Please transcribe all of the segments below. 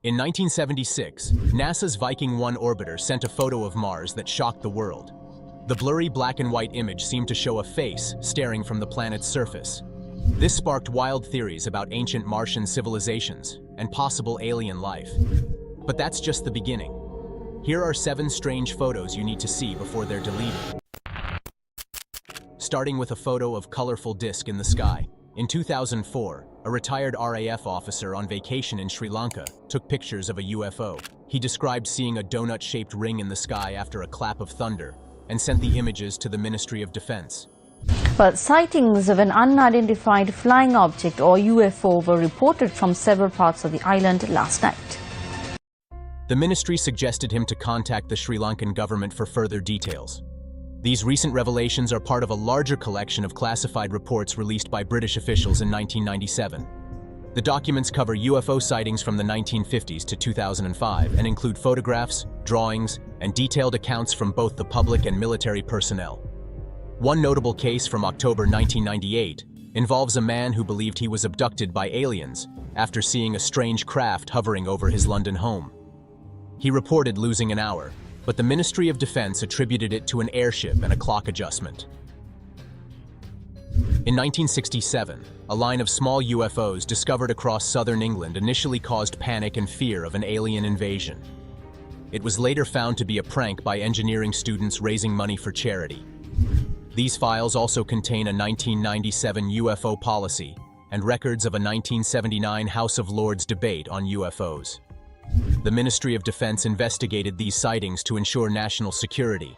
In 1976, NASA's Viking 1 orbiter sent a photo of Mars that shocked the world. The blurry black and white image seemed to show a face staring from the planet's surface. This sparked wild theories about ancient Martian civilizations and possible alien life. But that's just the beginning. Here are 7 strange photos you need to see before they're deleted. Starting with a photo of colorful disk in the sky. In 2004, a retired RAF officer on vacation in Sri Lanka took pictures of a UFO. He described seeing a donut-shaped ring in the sky after a clap of thunder and sent the images to the Ministry of Defense. But sightings of an unidentified flying object or UFO were reported from several parts of the island last night. The ministry suggested him to contact the Sri Lankan government for further details. These recent revelations are part of a larger collection of classified reports released by British officials in 1997. The documents cover UFO sightings from the 1950s to 2005 and include photographs, drawings, and detailed accounts from both the public and military personnel. One notable case from October 1998 involves a man who believed he was abducted by aliens after seeing a strange craft hovering over his London home. He reported losing an hour, but the Ministry of Defense attributed it to an airship and a clock adjustment. In 1967, a line of small UFOs discovered across southern England initially caused panic and fear of an alien invasion. It was later found to be a prank by engineering students raising money for charity. These files also contain a 1997 UFO policy and records of a 1979 House of Lords debate on UFOs. The Ministry of Defense investigated these sightings to ensure national security.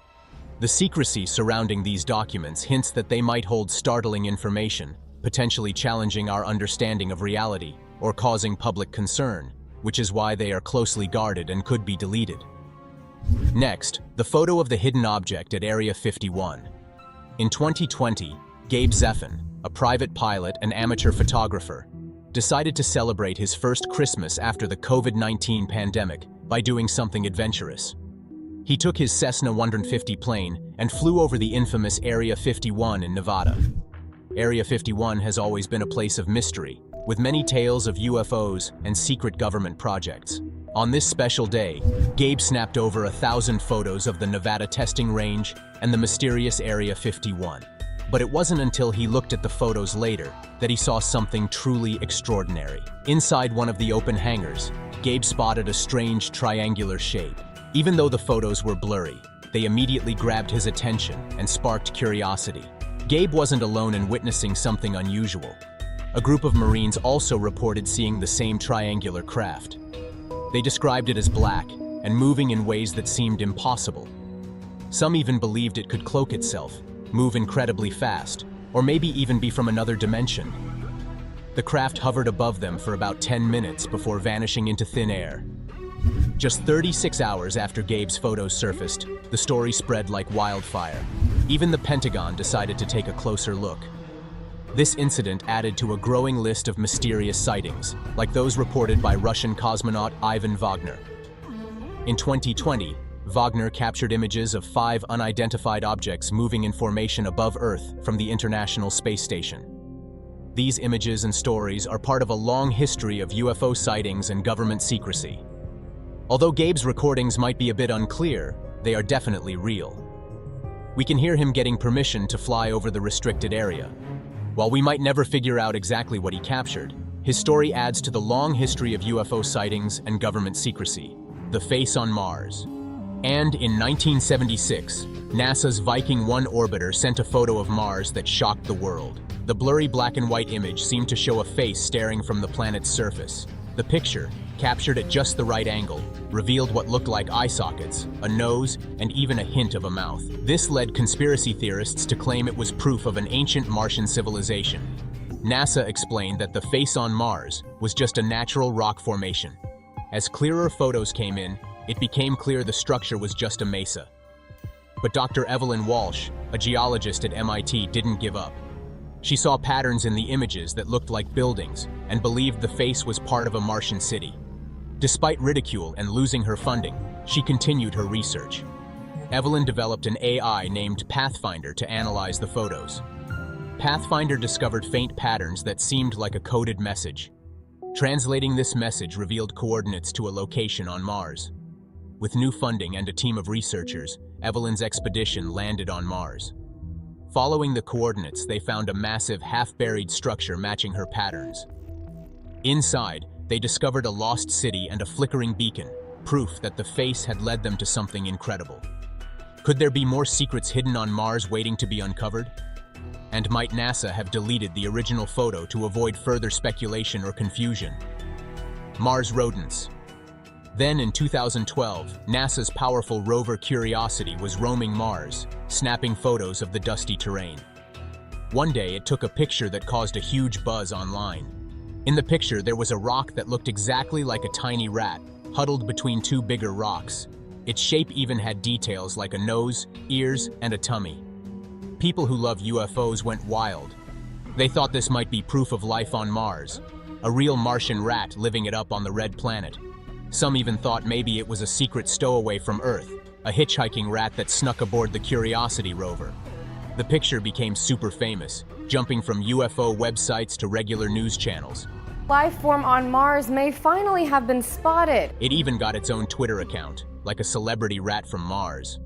The secrecy surrounding these documents hints that they might hold startling information, potentially challenging our understanding of reality or causing public concern, which is why they are closely guarded and could be deleted. Next, the photo of the hidden object at Area 51. In 2020, Gabe Zeffin, a private pilot and amateur photographer, decided to celebrate his first Christmas after the COVID-19 pandemic by doing something adventurous. He took his Cessna 150 plane and flew over the infamous Area 51 in Nevada. Area 51 has always been a place of mystery, with many tales of UFOs and secret government projects. On this special day, Gabe snapped over 1,000 photos of the Nevada testing range and the mysterious Area 51. But it wasn't until he looked at the photos later that he saw something truly extraordinary. Inside one of the open hangars, Gabe spotted a strange triangular shape. Even though the photos were blurry, they immediately grabbed his attention and sparked curiosity. Gabe wasn't alone in witnessing something unusual. A group of Marines also reported seeing the same triangular craft. They described it as black and moving in ways that seemed impossible. Some even believed it could cloak itself, move incredibly fast, or maybe even be from another dimension. The craft hovered above them for about 10 minutes before vanishing into thin air. Just 36 hours after Gabe's photos surfaced, the story spread like wildfire. Even the Pentagon decided to take a closer look. This incident added to a growing list of mysterious sightings, like those reported by Russian cosmonaut Ivan Vagner. In 2020, Wagner captured images of 5 unidentified objects moving in formation above Earth from the International Space Station. These images and stories are part of a long history of UFO sightings and government secrecy. Although Gabe's recordings might be a bit unclear, they are definitely real. We can hear him getting permission to fly over the restricted area. While we might never figure out exactly what he captured, his story adds to the long history of UFO sightings and government secrecy. The face on Mars. And in 1976, NASA's Viking 1 orbiter sent a photo of Mars that shocked the world. The blurry black and white image seemed to show a face staring from the planet's surface. The picture, captured at just the right angle, revealed what looked like eye sockets, a nose, and even a hint of a mouth. This led conspiracy theorists to claim it was proof of an ancient Martian civilization. NASA explained that the face on Mars was just a natural rock formation. As clearer photos came in, it became clear the structure was just a mesa. But Dr. Evelyn Walsh, a geologist at MIT, didn't give up. She saw patterns in the images that looked like buildings and believed the face was part of a Martian city. Despite ridicule and losing her funding, she continued her research. Evelyn developed an AI named Pathfinder to analyze the photos. Pathfinder discovered faint patterns that seemed like a coded message. Translating this message revealed coordinates to a location on Mars. With new funding and a team of researchers, Evelyn's expedition landed on Mars. Following the coordinates, they found a massive, half-buried structure matching her patterns. Inside, they discovered a lost city and a flickering beacon, proof that the face had led them to something incredible. Could there be more secrets hidden on Mars waiting to be uncovered? And might NASA have deleted the original photo to avoid further speculation or confusion? Mars rodents. Then in 2012, NASA's powerful rover Curiosity was roaming Mars, snapping photos of the dusty terrain. One day, it took a picture that caused a huge buzz online. In the picture, there was a rock that looked exactly like a tiny rat, huddled between two bigger rocks. Its shape even had details like a nose, ears, and a tummy. People who love UFOs went wild. They thought this might be proof of life on Mars, a real Martian rat living it up on the red planet. Some even thought maybe it was a secret stowaway from Earth, a hitchhiking rat that snuck aboard the Curiosity rover. The picture became super famous, jumping from UFO websites to regular news channels. Life form on Mars may finally have been spotted. It even got its own Twitter account, like a celebrity rat from Mars.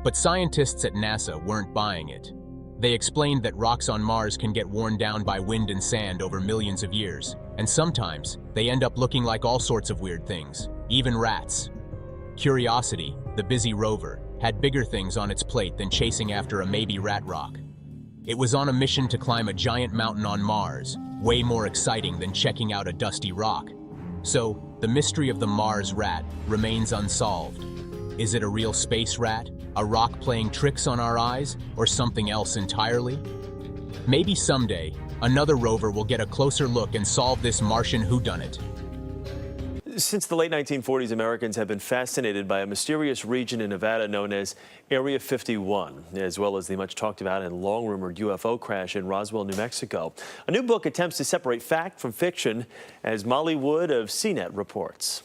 But scientists at NASA weren't buying it. They explained that rocks on Mars can get worn down by wind and sand over millions of years, and sometimes they end up looking like all sorts of weird things, even rats. Curiosity, the busy rover, had bigger things on its plate than chasing after a maybe rat rock. It was on a mission to climb a giant mountain on Mars, way more exciting than checking out a dusty rock. So, the mystery of the Mars rat remains unsolved. Is it a real space rat, a rock playing tricks on our eyes, or something else entirely? Maybe someday, another rover will get a closer look and solve this Martian whodunit. Since the late 1940s, Americans have been fascinated by a mysterious region in Nevada known as Area 51, as well as the much talked about and long-rumored UFO crash in Roswell, New Mexico. A new book attempts to separate fact from fiction, as Molly Wood of CNET reports.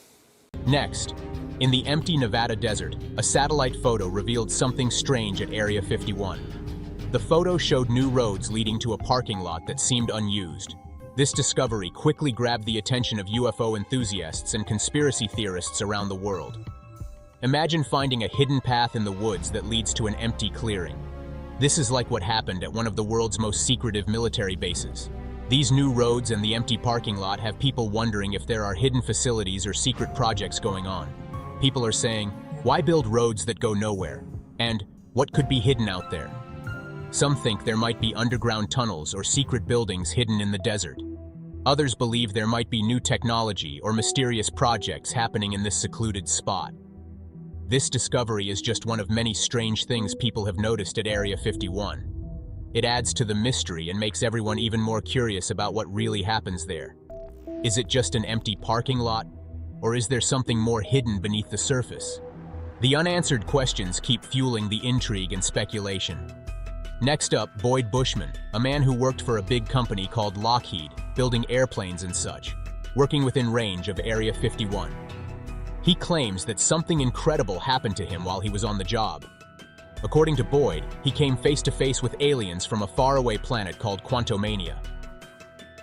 Next, in the empty Nevada desert, a satellite photo revealed something strange at Area 51. The photo showed new roads leading to a parking lot that seemed unused. This discovery quickly grabbed the attention of UFO enthusiasts and conspiracy theorists around the world. Imagine finding a hidden path in the woods that leads to an empty clearing. This is like what happened at one of the world's most secretive military bases. These new roads and the empty parking lot have people wondering if there are hidden facilities or secret projects going on. People are saying, why build roads that go nowhere? And what could be hidden out there? Some think there might be underground tunnels or secret buildings hidden in the desert. Others believe there might be new technology or mysterious projects happening in this secluded spot. This discovery is just one of many strange things people have noticed at Area 51. It adds to the mystery and makes everyone even more curious about what really happens there. Is it just an empty parking lot? Or is there something more hidden beneath the surface? The unanswered questions keep fueling the intrigue and speculation. Next up, Boyd Bushman, a man who worked for a big company called Lockheed, building airplanes and such, working within range of Area 51. He claims that something incredible happened to him while he was on the job. According to Boyd, he came face to face with aliens from a faraway planet called Quantumania.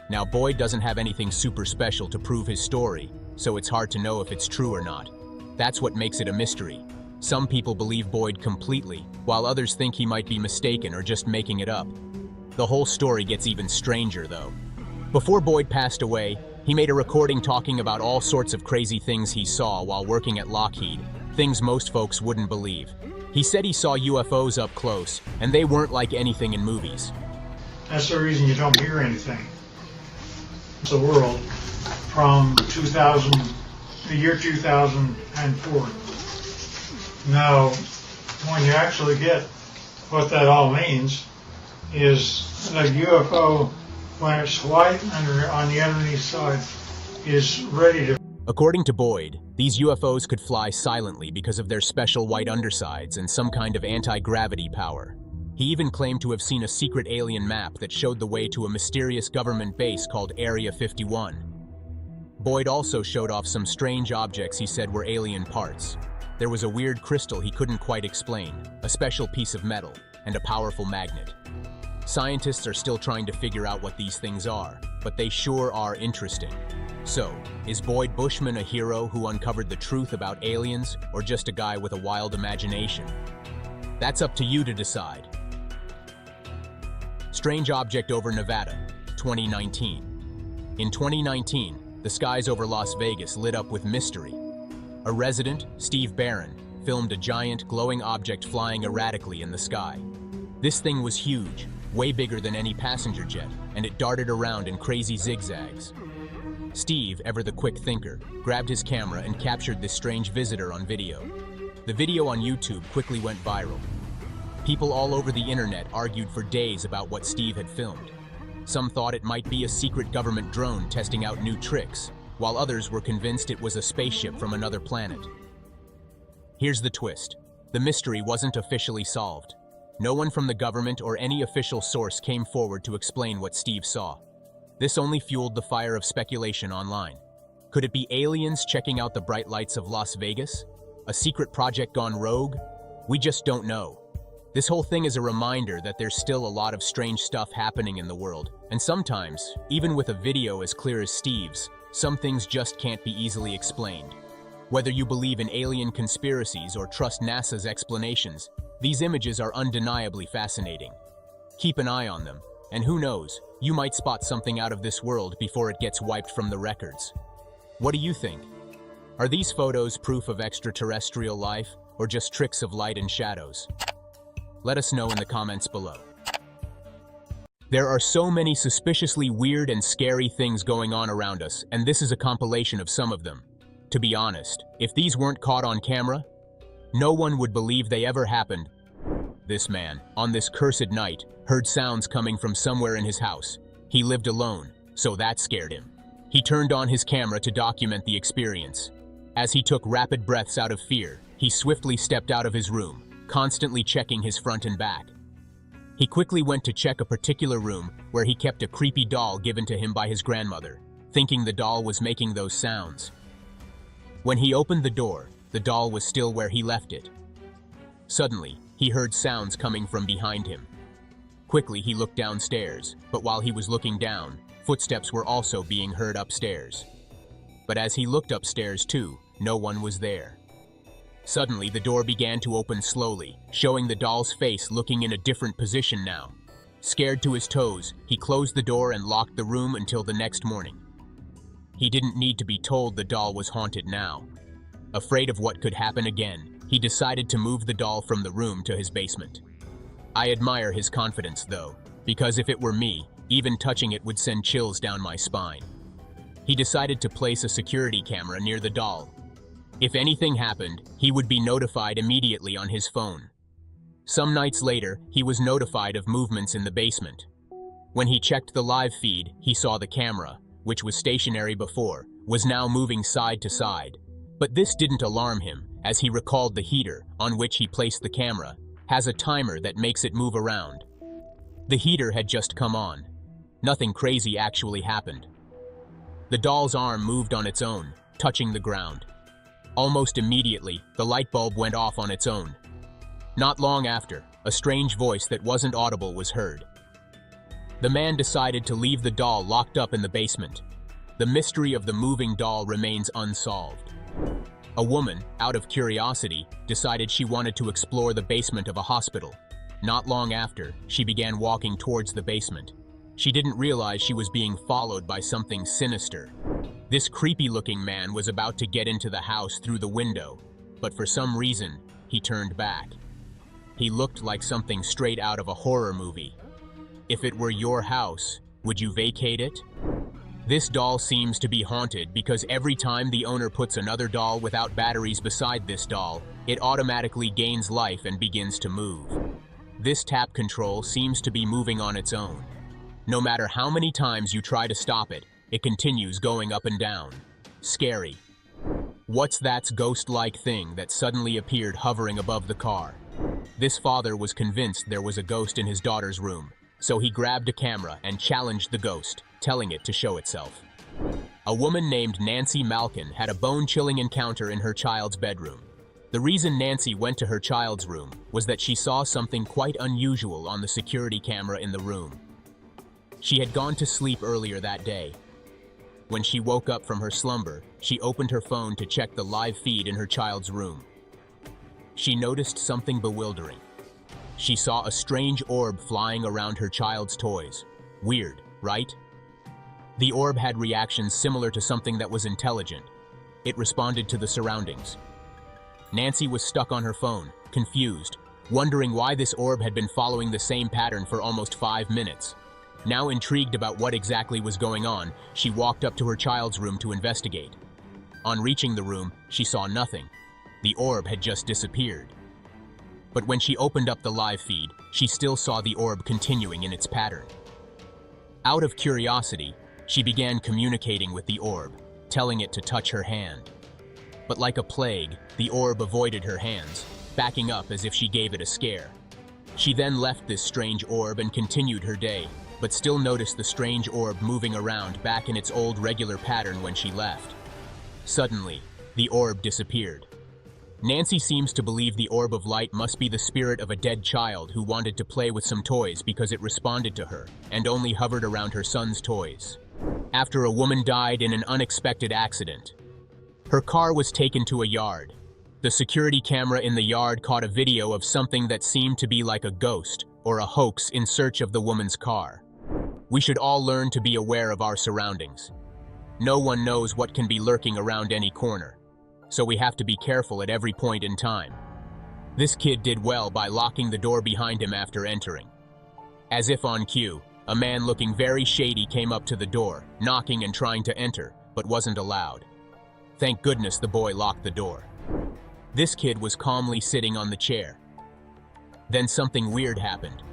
Now, Boyd doesn't have anything super special to prove his story, so it's hard to know if it's true or not. That's what makes it a mystery. Some people believe Boyd completely, while others think he might be mistaken or just making it up. The whole story gets even stranger, though. Before Boyd passed away, he made a recording talking about all sorts of crazy things he saw while working at Lockheed, things most folks wouldn't believe. He said he saw UFOs up close, and they weren't like anything in movies. That's the reason you don't hear anything. The world from the year 2004. Now, when you actually get what that all means, is the UFO, when it's white on the underneath side, is ready to... According to Boyd, these UFOs could fly silently because of their special white undersides and some kind of anti-gravity power. He even claimed to have seen a secret alien map that showed the way to a mysterious government base called Area 51. Boyd also showed off some strange objects he said were alien parts. There was a weird crystal he couldn't quite explain, a special piece of metal, and a powerful magnet. Scientists are still trying to figure out what these things are, but they sure are interesting. So, is Boyd Bushman a hero who uncovered the truth about aliens, or just a guy with a wild imagination? That's up to you to decide. Strange object over Nevada, 2019. In 2019, the skies over Las Vegas lit up with mystery. A resident, Steve Barron, filmed a giant, glowing object flying erratically in the sky. This thing was huge, way bigger than any passenger jet, and it darted around in crazy zigzags. Steve, ever the quick thinker, grabbed his camera and captured this strange visitor on video. The video on YouTube quickly went viral. People all over the internet argued for days about what Steve had filmed. Some thought it might be a secret government drone testing out new tricks, while others were convinced it was a spaceship from another planet. Here's the twist. The mystery wasn't officially solved. No one from the government or any official source came forward to explain what Steve saw. This only fueled the fire of speculation online. Could it be aliens checking out the bright lights of Las Vegas? A secret project gone rogue? We just don't know. This whole thing is a reminder that there's still a lot of strange stuff happening in the world, and sometimes, even with a video as clear as Steve's, some things just can't be easily explained. Whether you believe in alien conspiracies or trust NASA's explanations, these images are undeniably fascinating. Keep an eye on them, and who knows, you might spot something out of this world before it gets wiped from the records. What do you think? Are these photos proof of extraterrestrial life, or just tricks of light and shadows? Let us know in the comments below. There are so many suspiciously weird and scary things going on around us, and this is a compilation of some of them. To be honest, if these weren't caught on camera, no one would believe they ever happened. This man, on this cursed night, heard sounds coming from somewhere in his house. He lived alone, so that scared him. He turned on his camera to document the experience. As he took rapid breaths out of fear, he swiftly stepped out of his room, constantly checking his front and back. He quickly went to check a particular room where he kept a creepy doll given to him by his grandmother, thinking the doll was making those sounds. When he opened the door, the doll was still where he left it. Suddenly, he heard sounds coming from behind him. Quickly, he looked downstairs, but while he was looking down, footsteps were also being heard upstairs. But as he looked upstairs too, no one was there. Suddenly, the door began to open slowly, showing the doll's face looking in a different position now. Scared to his toes, he closed the door and locked the room until the next morning. He didn't need to be told the doll was haunted now. Afraid of what could happen again, he decided to move the doll from the room to his basement. I admire his confidence, though, because if it were me, even touching it would send chills down my spine. He decided to place a security camera near the doll. If anything happened, he would be notified immediately on his phone. Some nights later, he was notified of movements in the basement. When he checked the live feed, he saw the camera, which was stationary before, was now moving side to side. But this didn't alarm him, as he recalled the heater, on which he placed the camera, has a timer that makes it move around. The heater had just come on. Nothing crazy actually happened. The doll's arm moved on its own, touching the ground. Almost immediately, the light bulb went off on its own. Not long after, a strange voice that wasn't audible was heard. The man decided to leave the doll locked up in the basement. The mystery of the moving doll remains unsolved. A woman, out of curiosity, decided she wanted to explore the basement of a hospital. Not long after, she began walking towards the basement. She didn't realize she was being followed by something sinister. This creepy-looking man was about to get into the house through the window, but for some reason, he turned back. He looked like something straight out of a horror movie. If it were your house, would you vacate it? This doll seems to be haunted because every time the owner puts another doll without batteries beside this doll, it automatically gains life and begins to move. This tap control seems to be moving on its own. No matter how many times you try to stop it, it continues going up and down. Scary. What's that ghost-like thing that suddenly appeared hovering above the car? This father was convinced there was a ghost in his daughter's room, so he grabbed a camera and challenged the ghost, telling it to show itself. A woman named Nancy Malkin had a bone-chilling encounter in her child's bedroom. The reason Nancy went to her child's room was that she saw something quite unusual on the security camera in the room. She had gone to sleep earlier that day. When she woke up from her slumber, she opened her phone to check the live feed in her child's room. She noticed something bewildering. She saw a strange orb flying around her child's toys. Weird, right? The orb had reactions similar to something that was intelligent. It responded to the surroundings. Nancy was stuck on her phone, confused, wondering why this orb had been following the same pattern for almost 5 minutes. Now intrigued about what exactly was going on, she walked up to her child's room to investigate. On reaching the room, she saw nothing. The orb had just disappeared. But when she opened up the live feed, she still saw the orb continuing in its pattern. Out of curiosity, she began communicating with the orb, telling it to touch her hand. But like a plague, the orb avoided her hands, backing up as if she gave it a scare. She then left this strange orb and continued her day, but still noticed the strange orb moving around back in its old regular pattern when she left. Suddenly, the orb disappeared. Nancy seems to believe the orb of light must be the spirit of a dead child who wanted to play with some toys because it responded to her and only hovered around her son's toys. After a woman died in an unexpected accident, her car was taken to a yard. The security camera in the yard caught a video of something that seemed to be like a ghost or a hoax in search of the woman's car. We should all learn to be aware of our surroundings. No one knows what can be lurking around any corner, so we have to be careful at every point in time. This kid did well by locking the door behind him after entering. As if on cue, a man looking very shady came up to the door, knocking and trying to enter, but wasn't allowed. Thank goodness the boy locked the door. This kid was calmly sitting on the chair. Then something weird happened.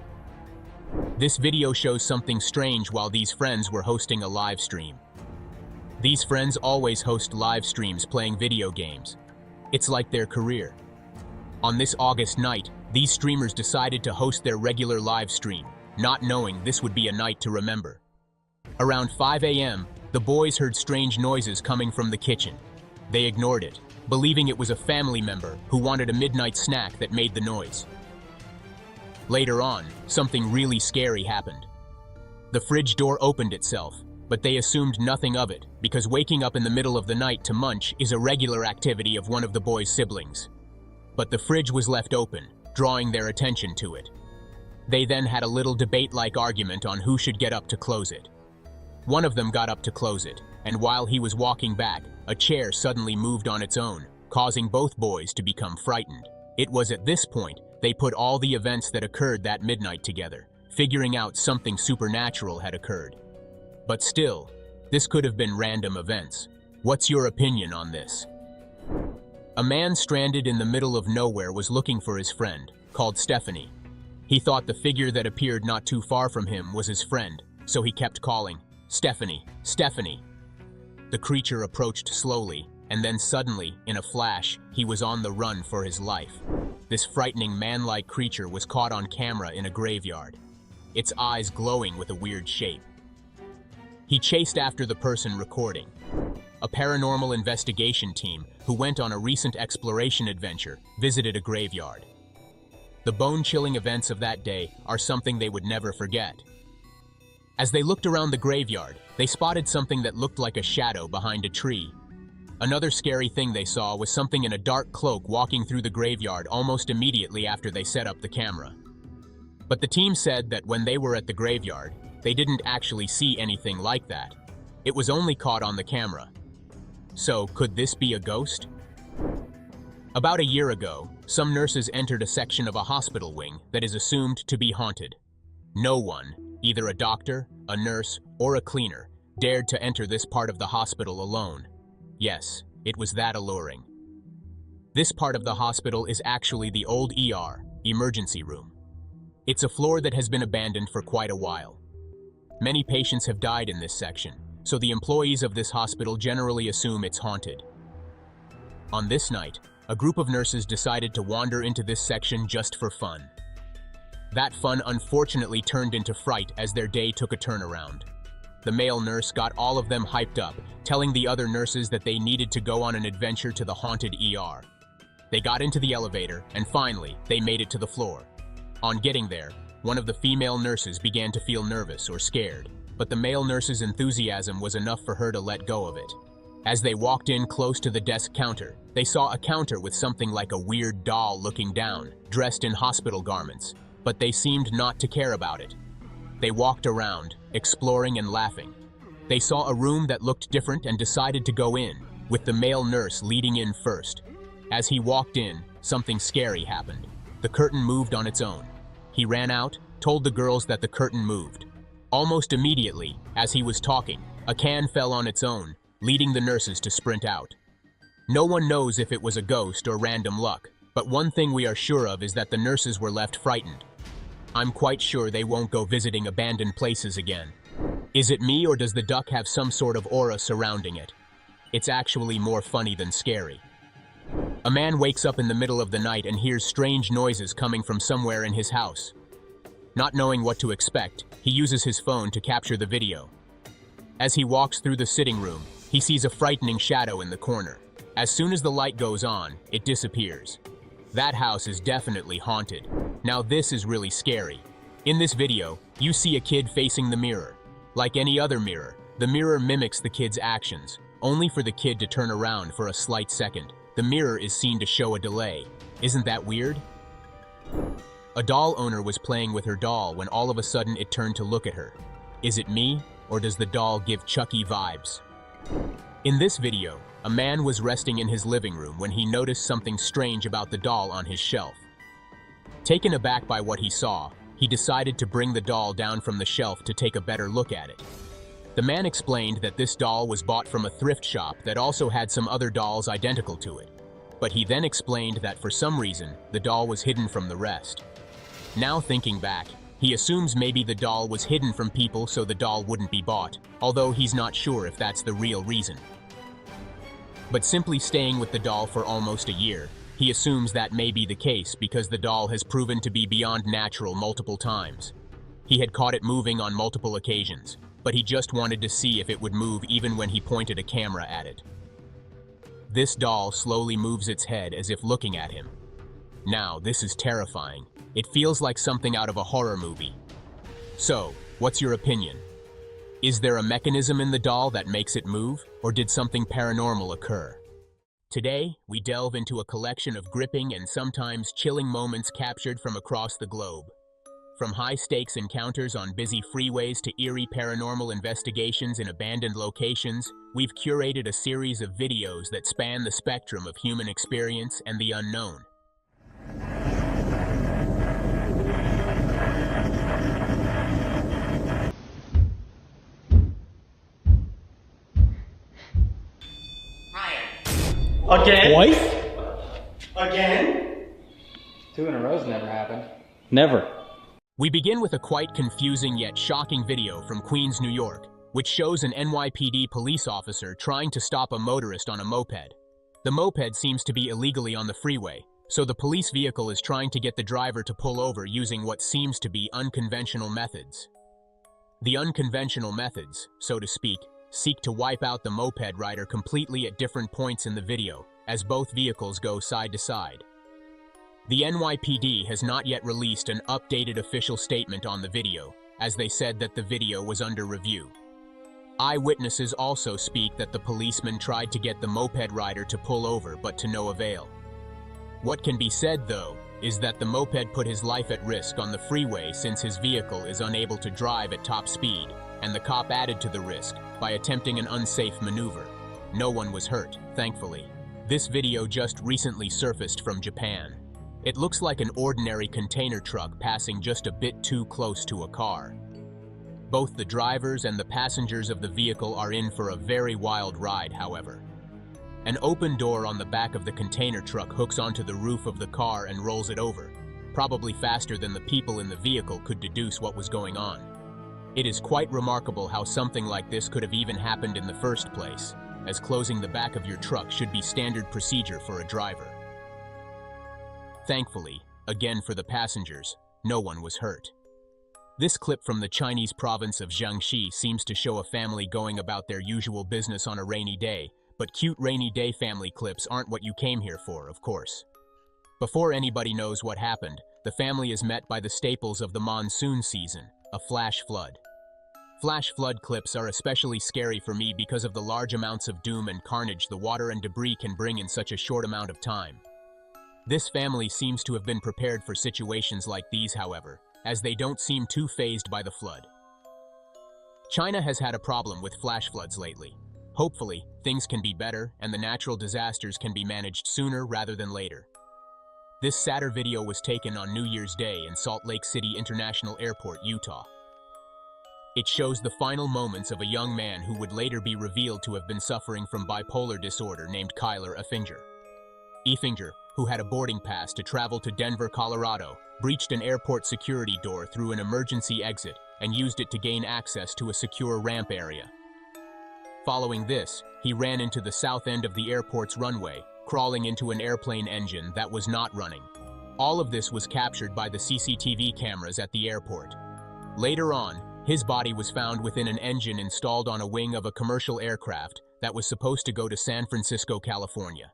This video shows something strange while these friends were hosting a live stream. These friends always host live streams playing video games. It's like their career. On this August night, these streamers decided to host their regular live stream, not knowing this would be a night to remember. Around 5 a.m., the boys heard strange noises coming from the kitchen. They ignored it, believing it was a family member who wanted a midnight snack that made the noise. Later on, something really scary happened. The fridge door opened itself, but they assumed nothing of it because waking up in the middle of the night to munch is a regular activity of one of the boys' siblings. But the fridge was left open, drawing their attention to it. They then had a little debate-like argument on who should get up to close it. One of them got up to close it, and while he was walking back, a chair suddenly moved on its own, causing both boys to become frightened. It was at this point they put all the events that occurred that midnight together, figuring out something supernatural had occurred. But still, this could have been random events. What's your opinion on this? A man stranded in the middle of nowhere was looking for his friend, called Stephanie. He thought the figure that appeared not too far from him was his friend, so he kept calling, "Stephanie, Stephanie." The creature approached slowly, and then suddenly, in a flash, he was on the run for his life. This frightening man-like creature was caught on camera in a graveyard, its eyes glowing with a weird shape. He chased after the person recording. A paranormal investigation team who went on a recent exploration adventure visited a graveyard. The bone-chilling events of that day are something they would never forget. As they looked around the graveyard, they spotted something that looked like a shadow behind a tree. Another scary thing they saw was something in a dark cloak walking through the graveyard almost immediately after they set up the camera. But the team said that when they were at the graveyard, they didn't actually see anything like that. It was only caught on the camera. So, could this be a ghost? About a year ago, some nurses entered a section of a hospital wing that is assumed to be haunted. No one, either a doctor, a nurse, or a cleaner, dared to enter this part of the hospital alone. Yes, it was that alluring. This part of the hospital is actually the old ER, emergency room. It's a floor that has been abandoned for quite a while. Many patients have died in this section, so the employees of this hospital generally assume it's haunted. On this night, a group of nurses decided to wander into this section just for fun. That fun unfortunately turned into fright as their day took a turnaround. The male nurse got all of them hyped up, telling the other nurses that they needed to go on an adventure to the haunted ER. They got into the elevator, and finally, they made it to the floor. On getting there, one of the female nurses began to feel nervous or scared, but the male nurse's enthusiasm was enough for her to let go of it. As they walked in close to the desk counter, they saw a counter with something like a weird doll looking down, dressed in hospital garments, but they seemed not to care about it. They walked around, exploring and laughing. They saw a room that looked different and decided to go in, with the male nurse leading in first. As he walked in, something scary happened. The curtain moved on its own. He ran out, told the girls that the curtain moved. Almost immediately, as he was talking, a can fell on its own, leading the nurses to sprint out. No one knows if it was a ghost or random luck, but one thing we are sure of is that the nurses were left frightened. I'm quite sure they won't go visiting abandoned places again. Is it me, or does the duck have some sort of aura surrounding it? It's actually more funny than scary. A man wakes up in the middle of the night and hears strange noises coming from somewhere in his house. Not knowing what to expect, he uses his phone to capture the video. As he walks through the sitting room, he sees a frightening shadow in the corner. As soon as the light goes on, it disappears. That house is definitely haunted. Now this is really scary. In this video, you see a kid facing the mirror. Like any other mirror, the mirror mimics the kid's actions, only for the kid to turn around for a slight second. The mirror is seen to show a delay. Isn't that weird? A doll owner was playing with her doll when all of a sudden it turned to look at her. Is it me, or does the doll give Chucky vibes? In this video, a man was resting in his living room when he noticed something strange about the doll on his shelf. Taken aback by what he saw, he decided to bring the doll down from the shelf to take a better look at it. The man explained that this doll was bought from a thrift shop that also had some other dolls identical to it. But he then explained that for some reason, the doll was hidden from the rest. Now thinking back, he assumes maybe the doll was hidden from people so the doll wouldn't be bought, although he's not sure if that's the real reason. But simply staying with the doll for almost a year, he assumes that may be the case because the doll has proven to be beyond natural multiple times. He had caught it moving on multiple occasions, but he just wanted to see if it would move even when he pointed a camera at it. This doll slowly moves its head as if looking at him. Now, this is terrifying. It feels like something out of a horror movie. So, what's your opinion? Is there a mechanism in the doll that makes it move, or did something paranormal occur? Today, we delve into a collection of gripping and sometimes chilling moments captured from across the globe. From high-stakes encounters on busy freeways to eerie paranormal investigations in abandoned locations, we've curated a series of videos that span the spectrum of human experience and the unknown. Again? Twice? Again? 2 in a row's never happened. Never. We begin with a quite confusing yet shocking video from Queens, New York, which shows an NYPD police officer trying to stop a motorist on a moped. The moped seems to be illegally on the freeway, so the police vehicle is trying to get the driver to pull over using what seems to be unconventional methods. The unconventional methods, so to speak, seek to wipe out the moped rider completely at different points in the video, as both vehicles go side to side. The NYPD has not yet released an updated official statement on the video, as they said that the video was under review. Eyewitnesses also speak that the policeman tried to get the moped rider to pull over, but to no avail. What can be said, though, is that the moped put his life at risk on the freeway since his vehicle is unable to drive at top speed, and the cop added to the risk by attempting an unsafe maneuver. No one was hurt, thankfully. This video just recently surfaced from Japan. It looks like an ordinary container truck passing just a bit too close to a car. Both the drivers and the passengers of the vehicle are in for a very wild ride, however. An open door on the back of the container truck hooks onto the roof of the car and rolls it over, probably faster than the people in the vehicle could deduce what was going on. It is quite remarkable how something like this could have even happened in the first place, as closing the back of your truck should be standard procedure for a driver. Thankfully, again for the passengers, no one was hurt. This clip from the Chinese province of Jiangxi seems to show a family going about their usual business on a rainy day, but cute rainy day family clips aren't what you came here for, of course. Before anybody knows what happened, the family is met by the staples of the monsoon season, a flash flood. Flash flood clips are especially scary for me because of the large amounts of doom and carnage the water and debris can bring in such a short amount of time. This family seems to have been prepared for situations like these, however, as they don't seem too fazed by the flood. China has had a problem with flash floods lately. Hopefully, things can be better and the natural disasters can be managed sooner rather than later. This sadder video was taken on New Year's Day in Salt Lake City International Airport, Utah. It shows the final moments of a young man who would later be revealed to have been suffering from bipolar disorder named Kyler Effinger. Effinger, who had a boarding pass to travel to Denver, Colorado, breached an airport security door through an emergency exit and used it to gain access to a secure ramp area. Following this, he ran into the south end of the airport's runway, crawling into an airplane engine that was not running. All of this was captured by the CCTV cameras at the airport. Later on, his body was found within an engine installed on a wing of a commercial aircraft that was supposed to go to San Francisco, California.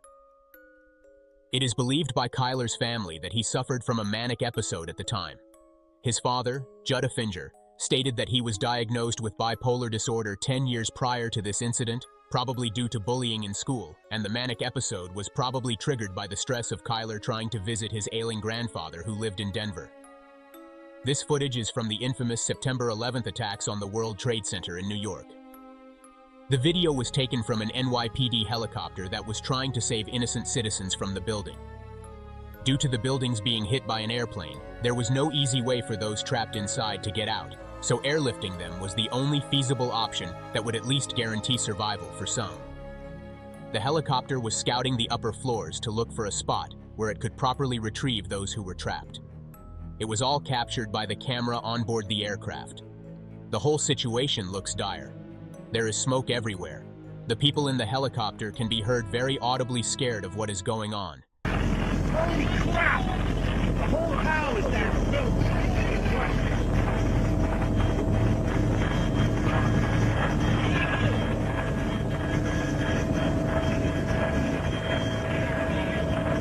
It is believed by Kyler's family that he suffered from a manic episode at the time. His father, Judd Effinger, stated that he was diagnosed with bipolar disorder 10 years prior to this incident, probably due to bullying in school, and the manic episode was probably triggered by the stress of Kyler trying to visit his ailing grandfather who lived in Denver. This footage is from the infamous September 11th attacks on the World Trade Center in New York. The video was taken from an NYPD helicopter that was trying to save innocent citizens from the building. Due to the buildings being hit by an airplane, there was no easy way for those trapped inside to get out, so airlifting them was the only feasible option that would at least guarantee survival for some. The helicopter was scouting the upper floors to look for a spot where it could properly retrieve those who were trapped. It was all captured by the camera on board the aircraft. The whole situation looks dire. There is smoke everywhere. The people in the helicopter can be heard very audibly scared of what is going on. Holy crap! The whole town is down.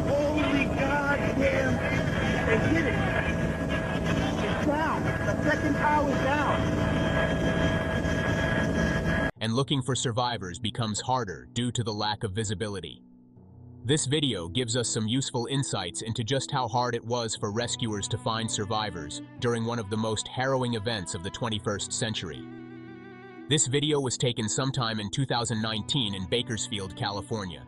Holy goddamn! They hit it! It's down! The second tower's down! And looking for survivors becomes harder due to the lack of visibility. This video gives us some useful insights into just how hard it was for rescuers to find survivors during one of the most harrowing events of the 21st century. This video was taken sometime in 2019 in Bakersfield, California.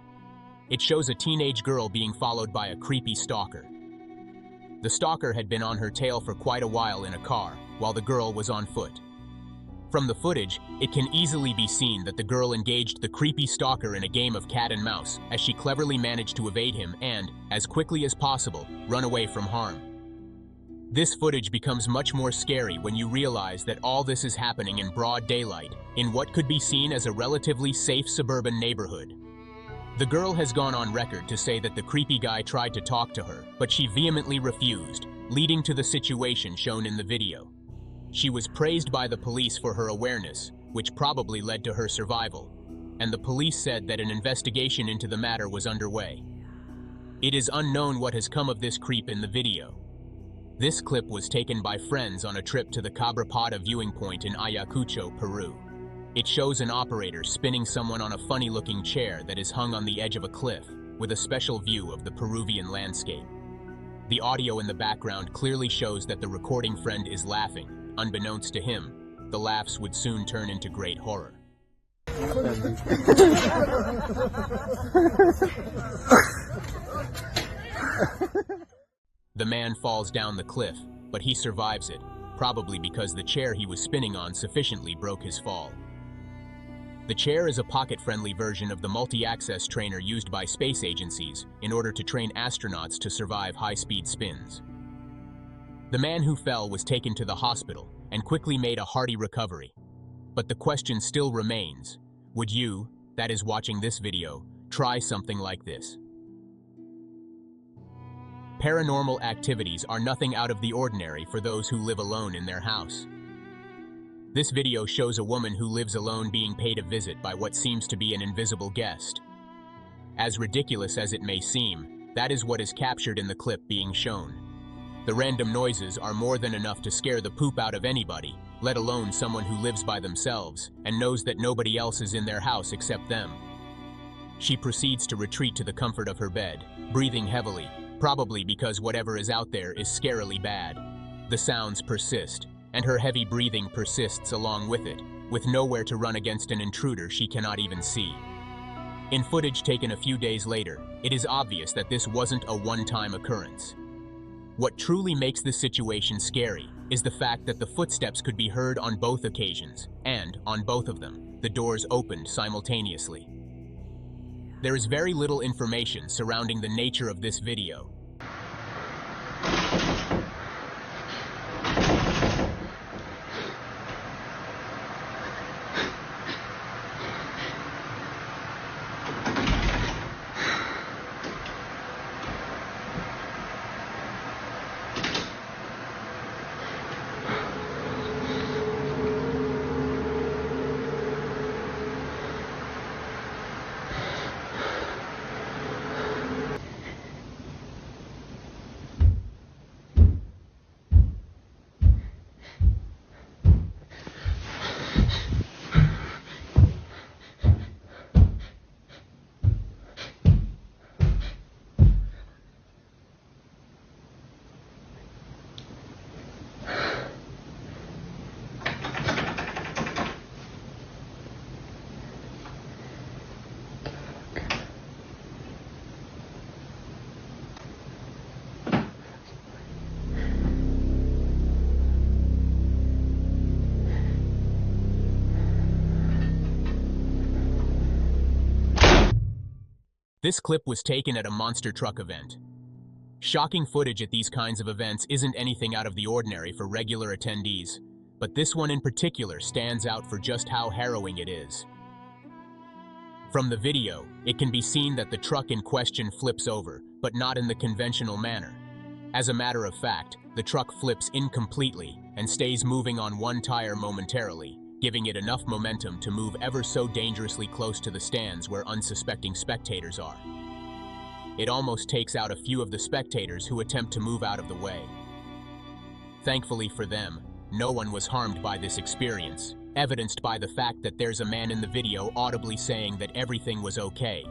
It shows a teenage girl being followed by a creepy stalker. The stalker had been on her tail for quite a while in a car, while the girl was on foot. From the footage, it can easily be seen that the girl engaged the creepy stalker in a game of cat and mouse as she cleverly managed to evade him and, as quickly as possible, run away from harm. This footage becomes much more scary when you realize that all this is happening in broad daylight, in what could be seen as a relatively safe suburban neighborhood. The girl has gone on record to say that the creepy guy tried to talk to her, but she vehemently refused, leading to the situation shown in the video. She was praised by the police for her awareness, which probably led to her survival, and the police said that an investigation into the matter was underway. It is unknown what has come of this creep in the video. This clip was taken by friends on a trip to the Cabrapata viewing point in Ayacucho, Peru. It shows an operator spinning someone on a funny-looking chair that is hung on the edge of a cliff, with a special view of the Peruvian landscape. The audio in the background clearly shows that the recording friend is laughing. Unbeknownst to him, the laughs would soon turn into great horror. The man falls down the cliff, but he survives it, probably because the chair he was spinning on sufficiently broke his fall. The chair is a pocket-friendly version of the multi-access trainer used by space agencies in order to train astronauts to survive high-speed spins. The man who fell was taken to the hospital and quickly made a hearty recovery. But the question still remains, would you, that is watching this video, try something like this? Paranormal activities are nothing out of the ordinary for those who live alone in their house. This video shows a woman who lives alone being paid a visit by what seems to be an invisible guest. As ridiculous as it may seem, That is what is captured in the clip being shown. The random noises are more than enough to scare the poop out of anybody, let alone someone who lives by themselves and knows that nobody else is in their house except them. She proceeds to retreat to the comfort of her bed, breathing heavily, probably because whatever is out there is scarily bad. The sounds persist, and her heavy breathing persists along with it, with nowhere to run against an intruder she cannot even see. In footage taken a few days later, it is obvious that this wasn't a one-time occurrence. What truly makes this situation scary is the fact that the footsteps could be heard on both occasions, and, on both of them, the doors opened simultaneously. There is very little information surrounding the nature of this video. This clip was taken at a monster truck event. Shocking footage at these kinds of events isn't anything out of the ordinary for regular attendees, but this one in particular stands out for just how harrowing it is. From the video, it can be seen that the truck in question flips over, but not in the conventional manner. As a matter of fact, the truck flips incompletely and stays moving on one tire momentarily, giving it enough momentum to move ever so dangerously close to the stands where unsuspecting spectators are. It almost takes out a few of the spectators who attempt to move out of the way. Thankfully for them, no one was harmed by this experience, evidenced by the fact that there's a man in the video audibly saying that everything was okay.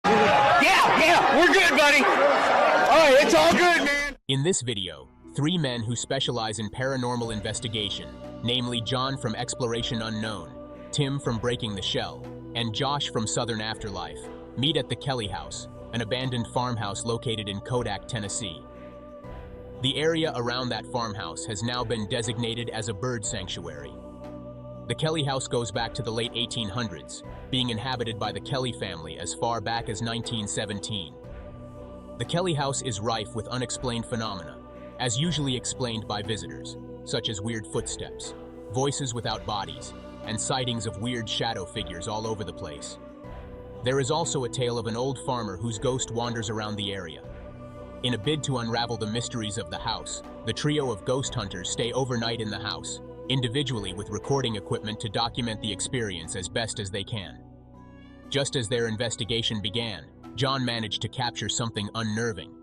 Yeah, we're good, buddy. All right, it's all good, man. In this video, 3 men who specialize in paranormal investigation, namely John from Exploration Unknown, Tim from Breaking the Shell, and Josh from Southern Afterlife, meet at the Kelly House, an abandoned farmhouse located in Kodak, Tennessee. The area around that farmhouse has now been designated as a bird sanctuary. The Kelly House goes back to the late 1800s, being inhabited by the Kelly family as far back as 1917. The Kelly House is rife with unexplained phenomena, as usually explained by visitors, such as weird footsteps, voices without bodies, and sightings of weird shadow figures all over the place. There is also a tale of an old farmer whose ghost wanders around the area. In a bid to unravel the mysteries of the house, the trio of ghost hunters stay overnight in the house, individually with recording equipment to document the experience as best as they can. Just as their investigation began, John managed to capture something unnerving.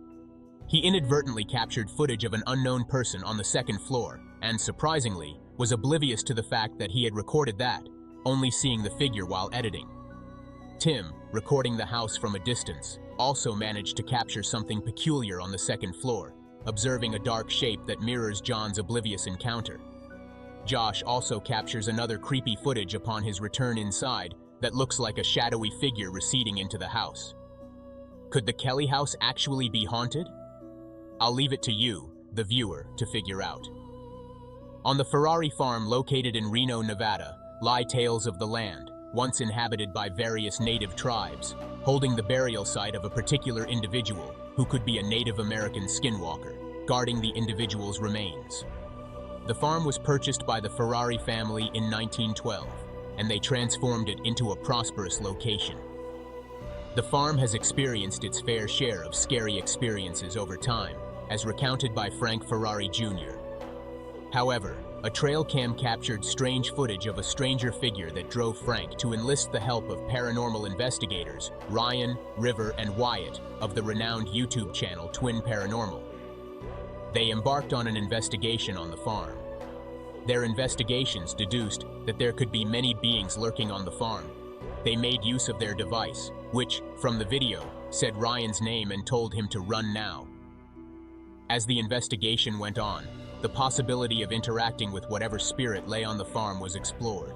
He inadvertently captured footage of an unknown person on the 2nd floor and, surprisingly, was oblivious to the fact that he had recorded that, only seeing the figure while editing. Tim, recording the house from a distance, also managed to capture something peculiar on the 2nd floor, observing a dark shape that mirrors John's oblivious encounter. Josh also captures another creepy footage upon his return inside that looks like a shadowy figure receding into the house. Could the Kelly House actually be haunted? I'll leave it to you, the viewer, to figure out. On the Ferrari farm located in Reno, Nevada, lie tales of the land, once inhabited by various native tribes, holding the burial site of a particular individual who could be a Native American skinwalker, guarding the individual's remains. The farm was purchased by the Ferrari family in 1912, and they transformed it into a prosperous location. The farm has experienced its fair share of scary experiences over time, as recounted by Frank Ferrari Jr. However, a trail cam captured strange footage of a stranger figure that drove Frank to enlist the help of paranormal investigators Ryan, River, and Wyatt of the renowned YouTube channel Twin Paranormal. They embarked on an investigation on the farm. Their investigations deduced that there could be many beings lurking on the farm. They made use of their device, which, from the video, said Ryan's name and told him to run now. As the investigation went on, the possibility of interacting with whatever spirit lay on the farm was explored.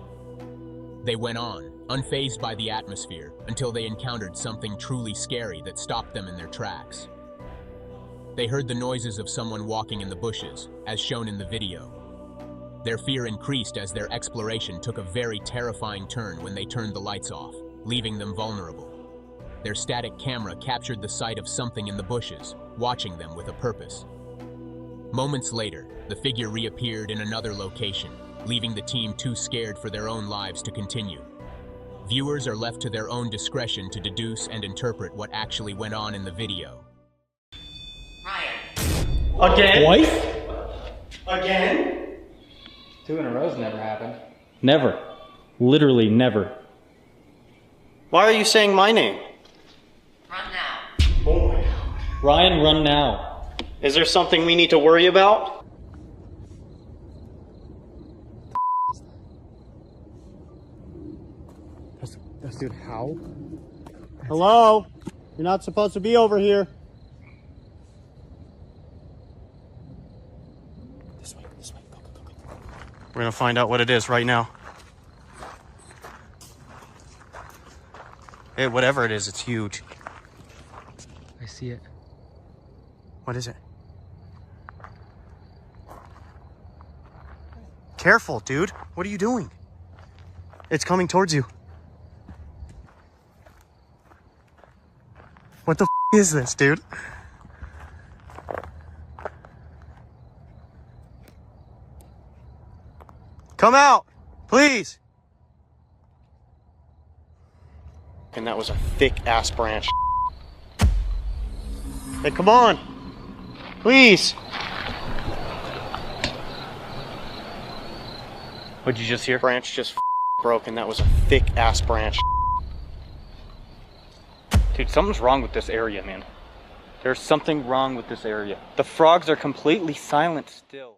They went on, unfazed by the atmosphere, until they encountered something truly scary that stopped them in their tracks. They heard the noises of someone walking in the bushes, as shown in the video. Their fear increased as their exploration took a very terrifying turn when they turned the lights off, leaving them vulnerable. Their static camera captured the sight of something in the bushes, watching them with a purpose. Moments later, the figure reappeared in another location, leaving the team too scared for their own lives to continue. Viewers are left to their own discretion to deduce and interpret what actually went on in the video. Ryan. Again? Twice? Again? 2 in a row's never happened. Never. Literally never. Why are you saying my name? Run now. Oh my God. Ryan, run now. Is there something we need to worry about? Dude, how? Hello? You're not supposed to be over here. This way, go. We're gonna find out what it is right now. Hey, whatever it is, it's huge. I see it. What is it? Careful, dude. What are you doing? It's coming towards you. What the is this, dude? Come out, please. And that was a thick-ass branch. Hey, come on. Please. What'd you just hear? Branch just broke, and that was a thick-ass branch. Dude, something's wrong with this area, man. There's something wrong with this area. The frogs are completely silent still.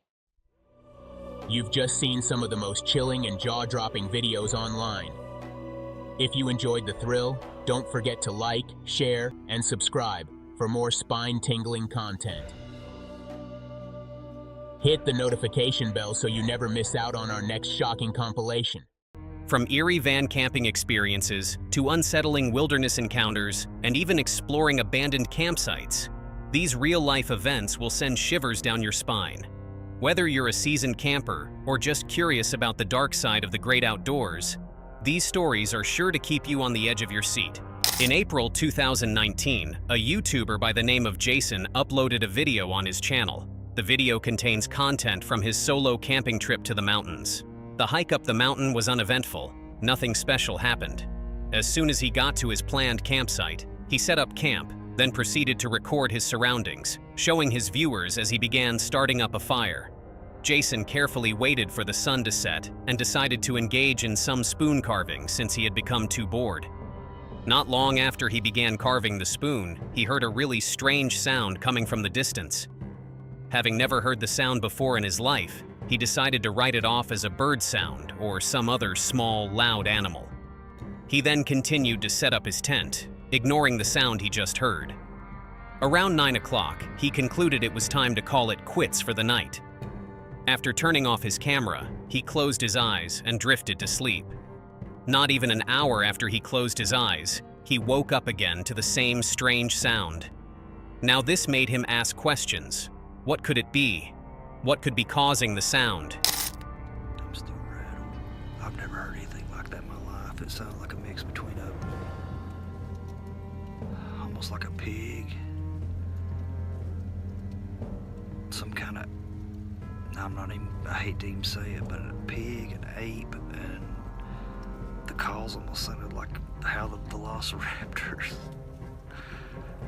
You've just seen some of the most chilling and jaw-dropping videos online. If you enjoyed the thrill, don't forget to like, share, and subscribe for more spine-tingling content. Hit the notification bell so you never miss out on our next shocking compilation. From eerie van camping experiences to unsettling wilderness encounters and even exploring abandoned campsites, these real-life events will send shivers down your spine. Whether you're a seasoned camper or just curious about the dark side of the great outdoors, these stories are sure to keep you on the edge of your seat. In April 2019, a YouTuber by the name of Jason uploaded a video on his channel. The video contains content from his solo camping trip to the mountains. The hike up the mountain was uneventful. Nothing special happened. As soon as he got to his planned campsite, he set up camp, then proceeded to record his surroundings, showing his viewers as he began starting up a fire. Jason carefully waited for the sun to set and decided to engage in some spoon carving since he had become too bored. Not long after he began carving the spoon, he heard a really strange sound coming from the distance. Having never heard the sound before in his life, he decided to write it off as a bird sound or some other small, loud animal. He then continued to set up his tent, ignoring the sound he just heard. Around 9 o'clock, he concluded it was time to call it quits for the night. After turning off his camera, he closed his eyes and drifted to sleep. Not even an hour after he closed his eyes, he woke up again to the same strange sound. Now this made him ask questions. What could it be? What could be causing the sound? I'm still rattled. I've never heard anything like that in my life. It sounded like a mix between almost like a pig, some kind of, I hate to even say it, but a pig, an ape, and the calls almost sounded like how the velociraptors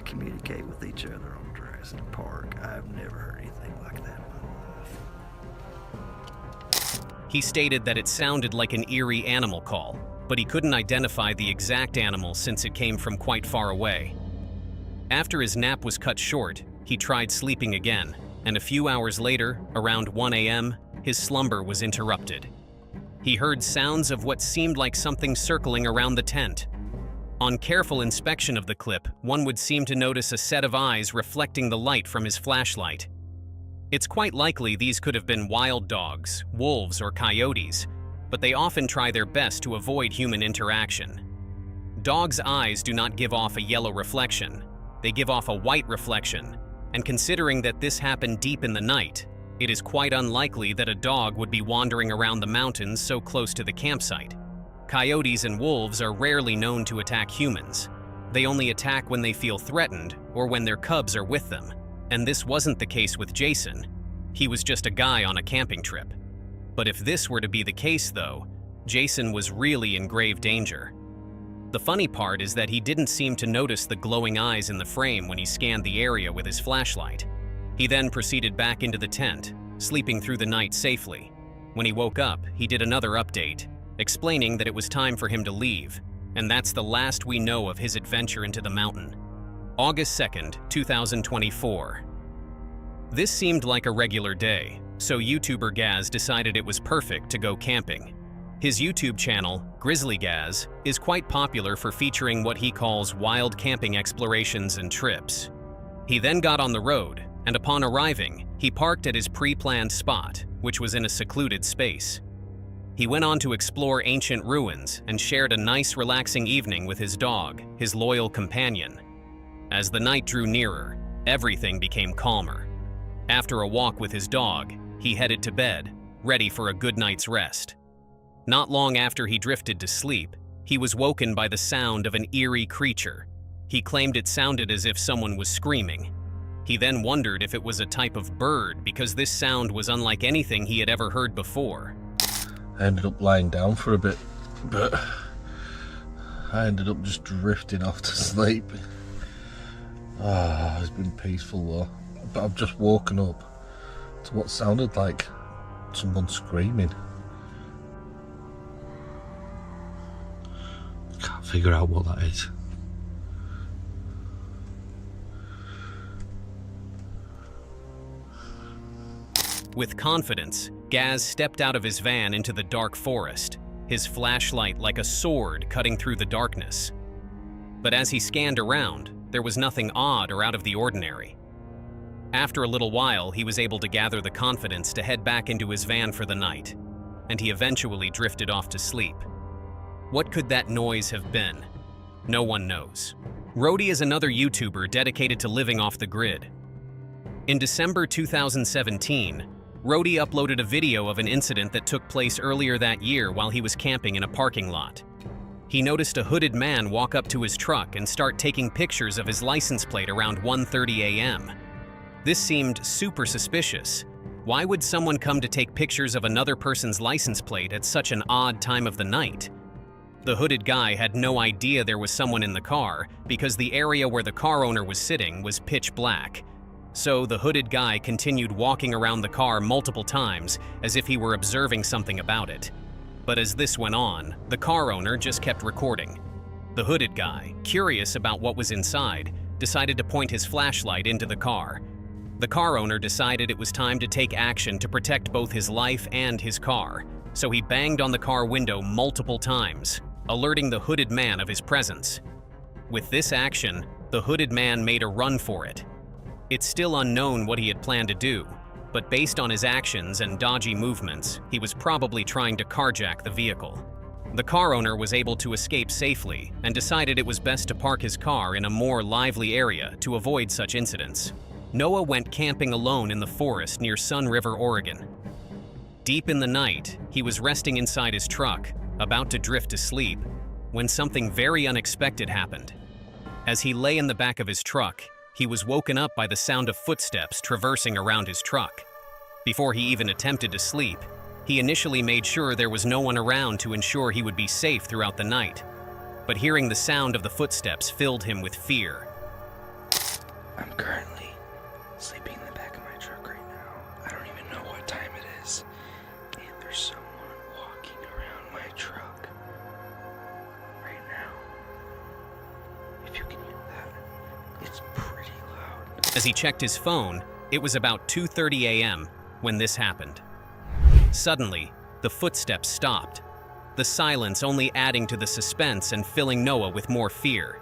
communicate with each other on Jurassic Park. I've never heard anything like that in my life. He stated that it sounded like an eerie animal call, but he couldn't identify the exact animal since it came from quite far away. After his nap was cut short, he tried sleeping again, and a few hours later, around 1 a.m., his slumber was interrupted. He heard sounds of what seemed like something circling around the tent. On careful inspection of the clip, one would seem to notice a set of eyes reflecting the light from his flashlight. It's quite likely these could have been wild dogs, wolves, or coyotes, but they often try their best to avoid human interaction. Dogs' eyes do not give off a yellow reflection. They give off a white reflection, and considering that this happened deep in the night, it is quite unlikely that a dog would be wandering around the mountains so close to the campsite. Coyotes and wolves are rarely known to attack humans. They only attack when they feel threatened or when their cubs are with them. And this wasn't the case with Jason. He was just a guy on a camping trip. But if this were to be the case, though, Jason was really in grave danger. The funny part is that he didn't seem to notice the glowing eyes in the frame when he scanned the area with his flashlight. He then proceeded back into the tent, sleeping through the night safely. When he woke up, he did another update, explaining that it was time for him to leave, and that's the last we know of his adventure into the mountain. August 2nd, 2024. This seemed like a regular day, so YouTuber Gaz decided it was perfect to go camping. His YouTube channel, Grizzly Gaz, is quite popular for featuring what he calls wild camping explorations and trips. He then got on the road, and upon arriving, he parked at his pre-planned spot, which was in a secluded space. He went on to explore ancient ruins and shared a nice relaxing evening with his dog, his loyal companion. As the night drew nearer, everything became calmer. After a walk with his dog, he headed to bed, ready for a good night's rest. Not long after he drifted to sleep, he was woken by the sound of an eerie creature. He claimed it sounded as if someone was screaming. He then wondered if it was a type of bird because this sound was unlike anything he had ever heard before. I ended up lying down for a bit, but I ended up just drifting off to sleep. It's been peaceful though, but I've just woken up to what sounded like someone screaming. I can't figure out what that is. With confidence, Gaz stepped out of his van into the dark forest, his flashlight like a sword cutting through the darkness. But as he scanned around, there was nothing odd or out of the ordinary. After a little while, he was able to gather the confidence to head back into his van for the night, and he eventually drifted off to sleep. What could that noise have been? No one knows. Rody is another YouTuber dedicated to living off the grid. In December 2017, Rody uploaded a video of an incident that took place earlier that year while he was camping in a parking lot. He noticed a hooded man walk up to his truck and start taking pictures of his license plate around 1:30 a.m. This seemed super suspicious. Why would someone come to take pictures of another person's license plate at such an odd time of the night? The hooded guy had no idea there was someone in the car because the area where the car owner was sitting was pitch black. So the hooded guy continued walking around the car multiple times as if he were observing something about it. But as this went on, the car owner just kept recording. The hooded guy, curious about what was inside, decided to point his flashlight into the car. The car owner decided it was time to take action to protect both his life and his car, so he banged on the car window multiple times, alerting the hooded man of his presence. With this action, the hooded man made a run for it. It's still unknown what he had planned to do, but based on his actions and dodgy movements, he was probably trying to carjack the vehicle. The car owner was able to escape safely and decided it was best to park his car in a more lively area to avoid such incidents. Noah went camping alone in the forest near Sun River, Oregon. Deep in the night, he was resting inside his truck, about to drift to sleep, when something very unexpected happened. As he lay in the back of his truck, he was woken up by the sound of footsteps traversing around his truck. Before he even attempted to sleep, he initially made sure there was no one around to ensure he would be safe throughout the night. But hearing the sound of the footsteps filled him with fear. I'm currently sleeping in the back of my truck right now. I don't even know what time it is. And there's someone As he checked his phone, it was about 2:30 a.m. when this happened. Suddenly, the footsteps stopped, the silence only adding to the suspense and filling Noah with more fear.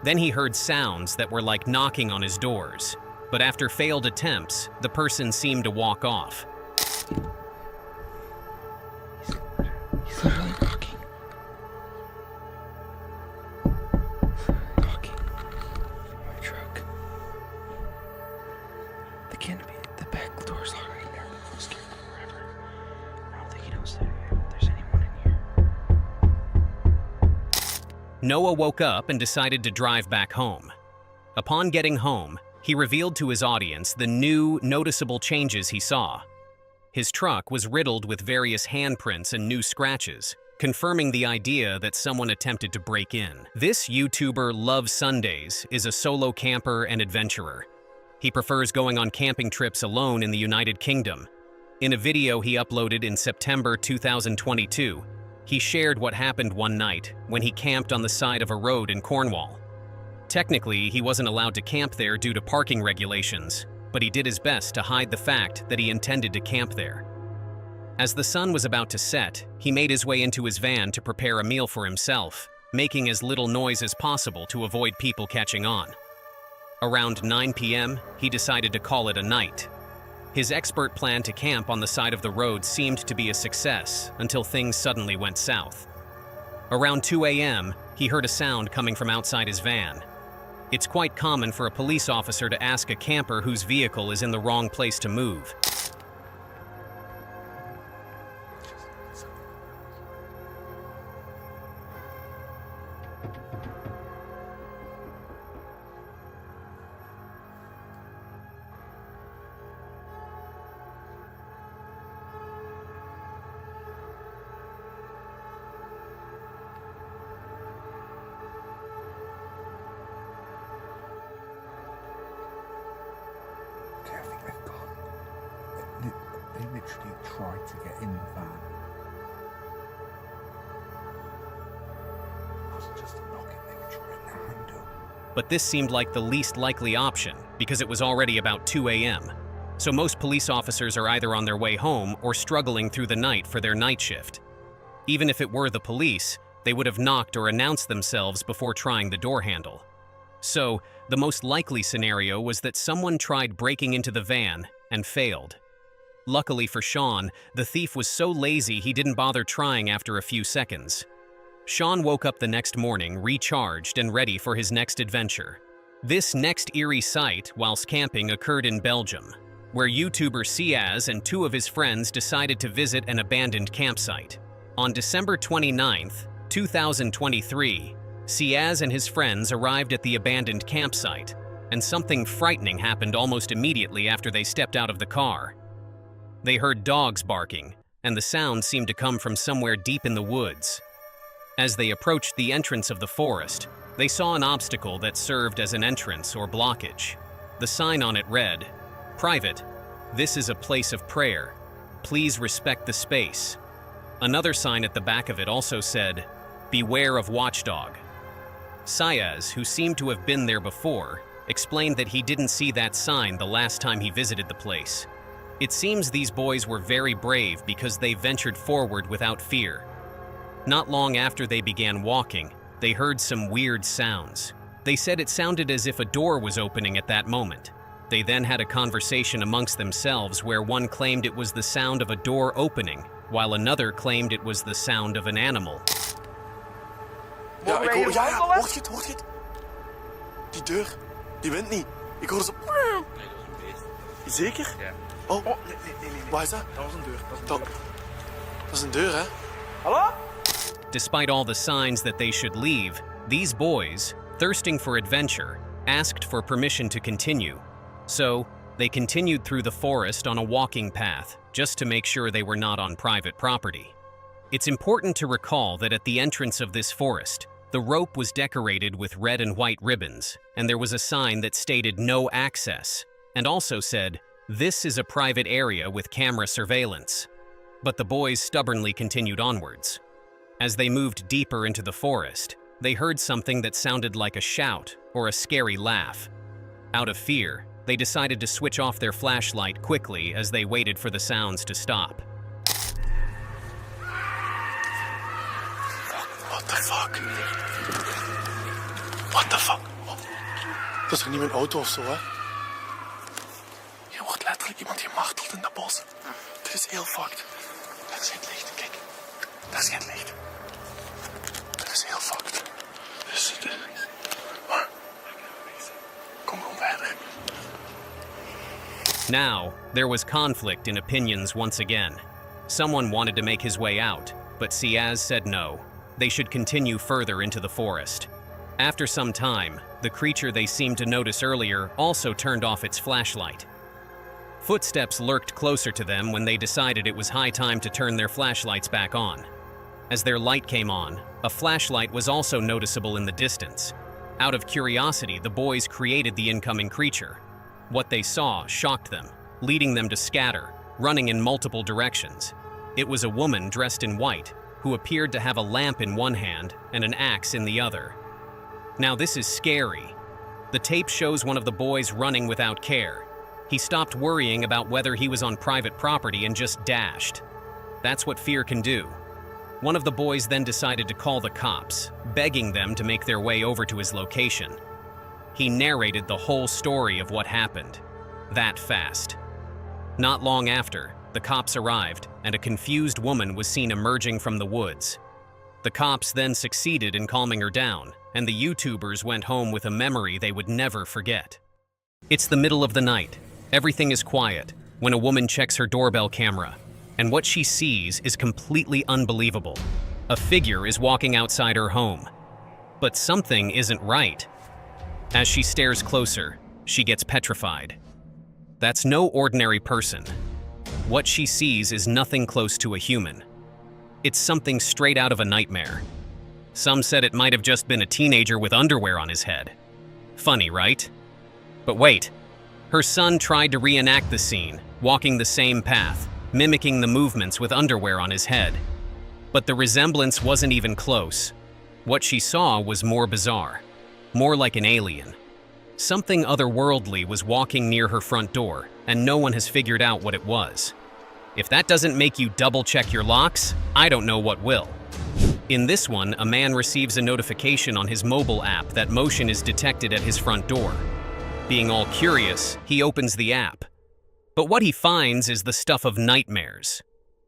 Then he heard sounds that were like knocking on his doors, but after failed attempts, the person seemed to walk off. He's literally knocking. Knocking. My truck. The canopy, the back door's locked right there. I'm scared forever. I don't think he knows that there's anyone in here. Noah woke up and decided to drive back home. Upon getting home, he revealed to his audience the new, noticeable changes he saw. His truck was riddled with various handprints and new scratches, confirming the idea that someone attempted to break in. This YouTuber Love Sundays is a solo camper and adventurer. He prefers going on camping trips alone in the United Kingdom. In a video he uploaded in September 2022, he shared what happened one night when he camped on the side of a road in Cornwall. Technically, he wasn't allowed to camp there due to parking regulations, but he did his best to hide the fact that he intended to camp there. As the sun was about to set, he made his way into his van to prepare a meal for himself, making as little noise as possible to avoid people catching on. Around 9 p.m., he decided to call it a night. His expert plan to camp on the side of the road seemed to be a success until things suddenly went south. Around 2 a.m., he heard a sound coming from outside his van. It's quite common for a police officer to ask a camper whose vehicle is in the wrong place to move. They literally tried to get in the van. It wasn't just a knocking, they were trying to handle. But this seemed like the least likely option because it was already about 2 a.m. So most police officers are either on their way home or struggling through the night for their night shift. Even if it were the police, they would have knocked or announced themselves before trying the door handle. So, the most likely scenario was that someone tried breaking into the van and failed. Luckily for Sean, the thief was so lazy he didn't bother trying after a few seconds. Sean woke up the next morning recharged and ready for his next adventure. This next eerie sight whilst camping occurred in Belgium, where YouTuber Ciaz and two of his friends decided to visit an abandoned campsite. On December 29, 2023, Ciaz and his friends arrived at the abandoned campsite, and something frightening happened almost immediately after they stepped out of the car. They heard dogs barking, and the sound seemed to come from somewhere deep in the woods. As they approached the entrance of the forest, they saw an obstacle that served as an entrance or blockage. The sign on it read, "Private. This is a place of prayer. Please respect the space." Another sign at the back of it also said, "Beware of watchdog." Ciaz, who seemed to have been there before, explained that he didn't see that sign the last time he visited the place. It seems these boys were very brave because they ventured forward without fear. Not long after they began walking, they heard some weird sounds. They said it sounded as if a door was opening at that moment. They then had a conversation amongst themselves where one claimed it was the sound of a door opening, while another claimed it was the sound of an animal. Ja, ik hoor, ja, hoort je het? Die deur, die wint niet. Ik hoor ze... Zeker? Ja. Oh, nee. Waar is dat? Dat was een deur. Dat is een deur, hè? Hallo? Despite all the signs that they should leave, these boys, thirsting for adventure, asked for permission to continue. So, they continued through the forest on a walking path, just to make sure they were not on private property. It's important to recall that at the entrance of this forest, the rope was decorated with red and white ribbons, and there was a sign that stated "No access," and also said, "This is a private area with camera surveillance." But the boys stubbornly continued onwards. As they moved deeper into the forest, they heard something that sounded like a shout or a scary laugh. Out of fear, they decided to switch off their flashlight quickly as they waited for the sounds to stop. What the fuck? What the fuck? Dat is toch niet mijn auto of zo, hè? Hier wordt letterlijk iemand gemarteld in dat bos. Dit is heel fucked. Dat is geen licht, kijk. Dat is geen licht. Dat is heel fucked. Dus, maar, kom gewoon verder. Now, there was conflict in opinions once again. Someone wanted to make his way out, but Ciaz said no. They should continue further into the forest. After some time, the creature they seemed to notice earlier also turned off its flashlight. Footsteps lurked closer to them when they decided it was high time to turn their flashlights back on. As their light came on, a flashlight was also noticeable in the distance. Out of curiosity, the boys created the incoming creature. What they saw shocked them, leading them to scatter, running in multiple directions. It was a woman dressed in white, who appeared to have a lamp in one hand and an axe in the other. Now this is scary. The tape shows one of the boys running without care. He stopped worrying about whether he was on private property and just dashed. That's what fear can do. One of the boys then decided to call the cops, begging them to make their way over to his location. He narrated the whole story of what happened, that fast. Not long after, the cops arrived, and a confused woman was seen emerging from the woods. The cops then succeeded in calming her down, and the YouTubers went home with a memory they would never forget. It's the middle of the night. Everything is quiet when a woman checks her doorbell camera, and what she sees is completely unbelievable. A figure is walking outside her home. But something isn't right. As she stares closer, she gets petrified. That's no ordinary person. What she sees is nothing close to a human. It's something straight out of a nightmare. Some said it might have just been a teenager with underwear on his head. Funny, right? But wait. Her son tried to reenact the scene, walking the same path, mimicking the movements with underwear on his head. But the resemblance wasn't even close. What she saw was more bizarre, more like an alien. Something otherworldly was walking near her front door, and no one has figured out what it was. If that doesn't make you double-check your locks, I don't know what will. In this one, a man receives a notification on his mobile app that motion is detected at his front door. Being all curious, he opens the app. But what he finds is the stuff of nightmares.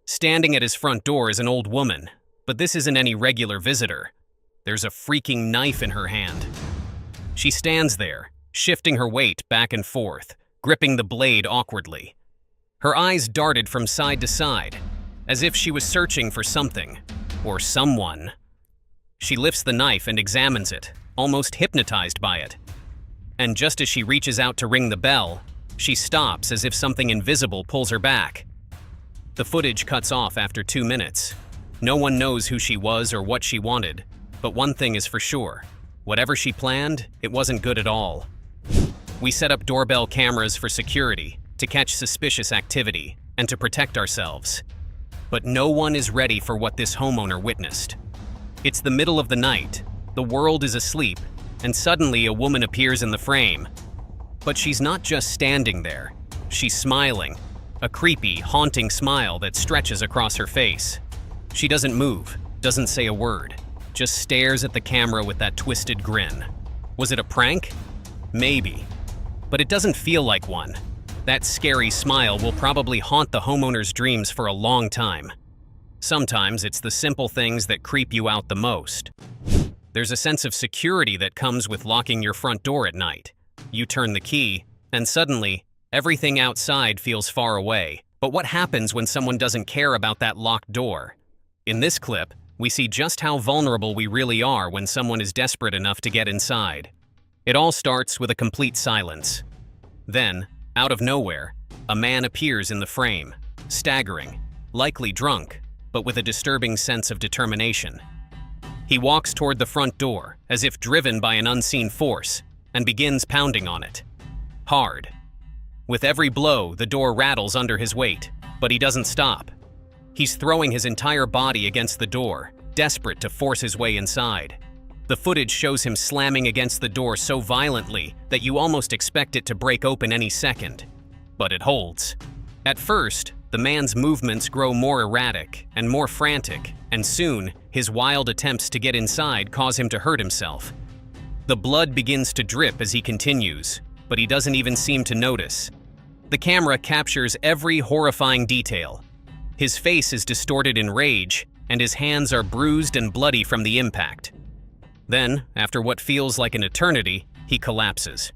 Standing at his front door is an old woman, but this isn't any regular visitor. There's a freaking knife in her hand. She stands there, shifting her weight back and forth, gripping the blade awkwardly. Her eyes darted from side to side, as if she was searching for something, or someone. She lifts the knife and examines it, almost hypnotized by it. And just as she reaches out to ring the bell, she stops as if something invisible pulls her back. The footage cuts off after 2 minutes. No one knows who she was or what she wanted, but one thing is for sure. Whatever she planned, it wasn't good at all. We set up doorbell cameras for security, to catch suspicious activity, and to protect ourselves. But no one is ready for what this homeowner witnessed. It's the middle of the night, the world is asleep, and suddenly a woman appears in the frame. But she's not just standing there, she's smiling, a creepy, haunting smile that stretches across her face. She doesn't move, doesn't say a word, just stares at the camera with that twisted grin. Was it a prank? Maybe. But it doesn't feel like one. That scary smile will probably haunt the homeowner's dreams for a long time. Sometimes it's the simple things that creep you out the most. There's a sense of security that comes with locking your front door at night. You turn the key, and suddenly, everything outside feels far away. But what happens when someone doesn't care about that locked door? In this clip, we see just how vulnerable we really are when someone is desperate enough to get inside. It all starts with a complete silence. Then, out of nowhere, a man appears in the frame, staggering, likely drunk, but with a disturbing sense of determination. He walks toward the front door, as if driven by an unseen force, and begins pounding on it. Hard. With every blow, the door rattles under his weight, but he doesn't stop. He's throwing his entire body against the door, desperate to force his way inside. The footage shows him slamming against the door so violently that you almost expect it to break open any second. But it holds. At first, the man's movements grow more erratic and more frantic, and soon, his wild attempts to get inside cause him to hurt himself. The blood begins to drip as he continues, but he doesn't even seem to notice. The camera captures every horrifying detail. His face is distorted in rage, and his hands are bruised and bloody from the impact. Then, after what feels like an eternity, he collapses.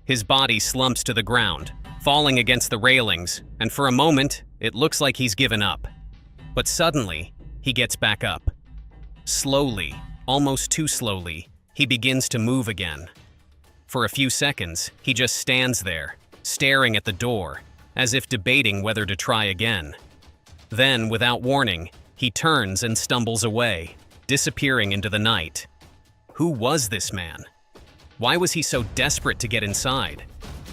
His body slumps to the ground, falling against the railings, and for a moment, it looks like he's given up. But suddenly, he gets back up. Slowly, almost too slowly, he begins to move again. For a few seconds, he just stands there, staring at the door, as if debating whether to try again. Then, without warning, he turns and stumbles away, disappearing into the night. Who was this man? Why was he so desperate to get inside?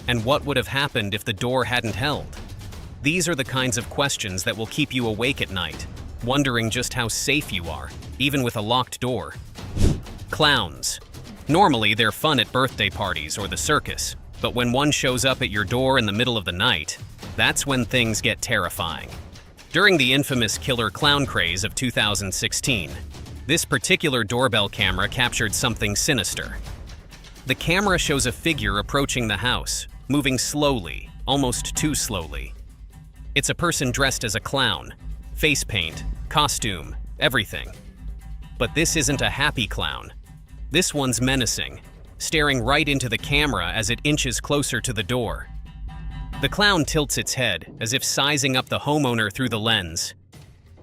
And what would have happened if the door hadn't held? These are the kinds of questions that will keep you awake at night, wondering just how safe you are, even with a locked door. Clowns. Normally, they're fun at birthday parties or the circus, but when one shows up at your door in the middle of the night, that's when things get terrifying. During the infamous killer clown craze of 2016, this particular doorbell camera captured something sinister. The camera shows a figure approaching the house, moving slowly, almost too slowly. It's a person dressed as a clown, face paint, costume, everything. But this isn't a happy clown. This one's menacing, staring right into the camera as it inches closer to the door. The clown tilts its head, as if sizing up the homeowner through the lens.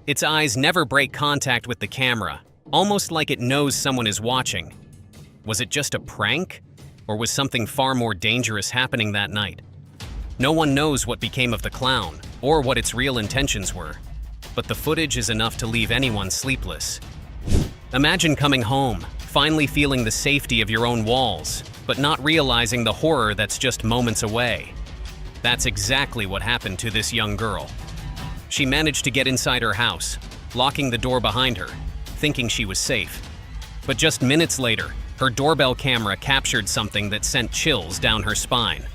Its eyes never break contact with the camera, almost like it knows someone is watching. Was it just a prank? Or was something far more dangerous happening that night? No one knows what became of the clown, or what its real intentions were. But the footage is enough to leave anyone sleepless. Imagine coming home, finally feeling the safety of your own walls, but not realizing the horror that's just moments away. That's exactly what happened to this young girl. She managed to get inside her house, locking the door behind her, thinking she was safe. But just minutes later, her doorbell camera captured something that sent chills down her spine.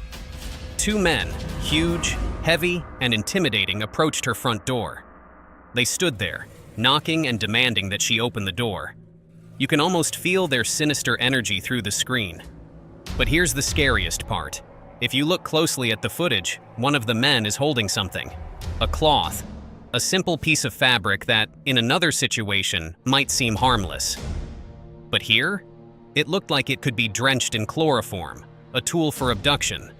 Two men, huge, heavy, and intimidating, approached her front door. They stood there, knocking and demanding that she open the door. You can almost feel their sinister energy through the screen. But here's the scariest part. If you look closely at the footage, one of the men is holding something. A cloth. A simple piece of fabric that, in another situation, might seem harmless. But here, it looked like it could be drenched in chloroform, a tool for abduction.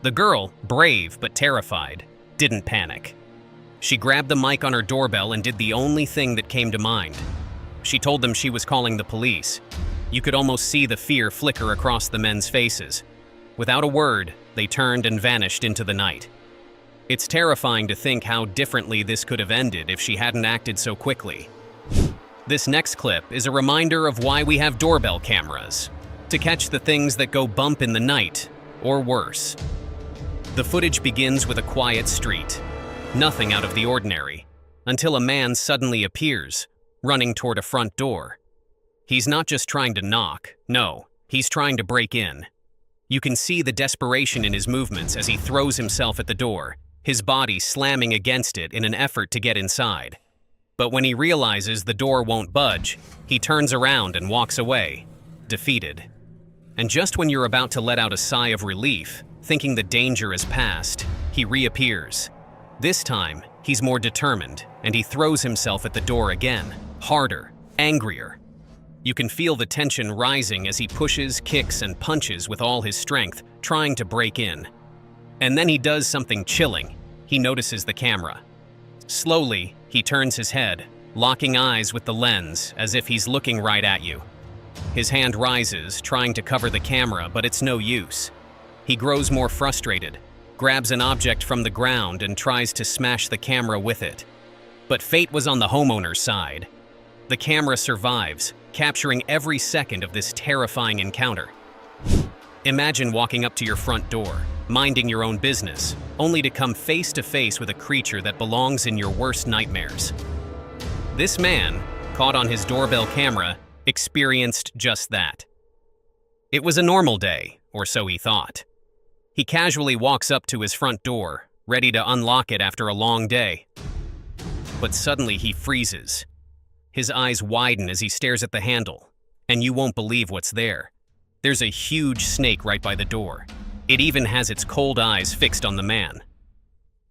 The girl, brave but terrified, didn't panic. She grabbed the mic on her doorbell and did the only thing that came to mind. She told them she was calling the police. You could almost see the fear flicker across the men's faces. Without a word, they turned and vanished into the night. It's terrifying to think how differently this could have ended if she hadn't acted so quickly. This next clip is a reminder of why we have doorbell cameras, to catch the things that go bump in the night, or worse. The footage begins with a quiet street, nothing out of the ordinary, until a man suddenly appears, running toward a front door. He's not just trying to knock, no, he's trying to break in. You can see the desperation in his movements as he throws himself at the door, his body slamming against it in an effort to get inside. But when he realizes the door won't budge, he turns around and walks away, defeated. And just when you're about to let out a sigh of relief, thinking the danger is past, he reappears. This time, he's more determined, and he throws himself at the door again, harder, angrier. You can feel the tension rising as he pushes, kicks, and punches with all his strength, trying to break in. And then he does something chilling. He notices the camera. Slowly, he turns his head, locking eyes with the lens as if he's looking right at you. His hand rises, trying to cover the camera, but it's no use. He grows more frustrated, grabs an object from the ground and tries to smash the camera with it. But fate was on the homeowner's side. The camera survives, capturing every second of this terrifying encounter. Imagine walking up to your front door, minding your own business, only to come face to face with a creature that belongs in your worst nightmares. This man, caught on his doorbell camera, experienced just that. It was a normal day, or so he thought. He casually walks up to his front door, ready to unlock it after a long day. But suddenly he freezes. His eyes widen as he stares at the handle, and you won't believe what's there. There's a huge snake right by the door. It even has its cold eyes fixed on the man.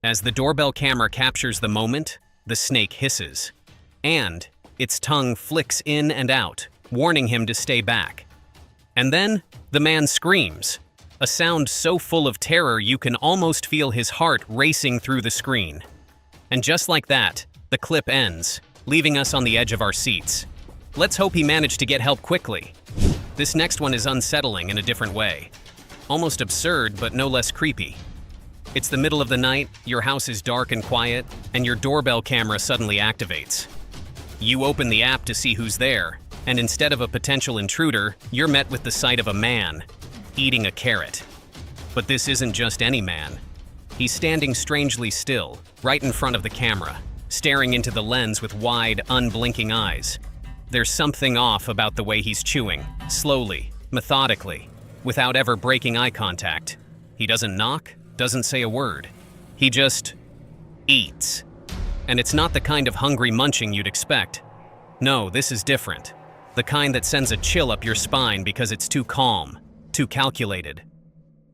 As the doorbell camera captures the moment, the snake hisses, and its tongue flicks in and out, warning him to stay back. And then, the man screams, a sound so full of terror you can almost feel his heart racing through the screen. And just like that, the clip ends, leaving us on the edge of our seats. Let's hope he managed to get help quickly. This next one is unsettling in a different way. Almost absurd, but no less creepy. It's the middle of the night, your house is dark and quiet, and your doorbell camera suddenly activates. You open the app to see who's there, and instead of a potential intruder, you're met with the sight of a man eating a carrot. But this isn't just any man. He's standing strangely still, right in front of the camera, staring into the lens with wide, unblinking eyes. There's something off about the way he's chewing, slowly, methodically, without ever breaking eye contact. He doesn't knock, doesn't say a word. He just eats. And it's not the kind of hungry munching you'd expect. No, this is different. The kind that sends a chill up your spine because it's too calm, too calculated.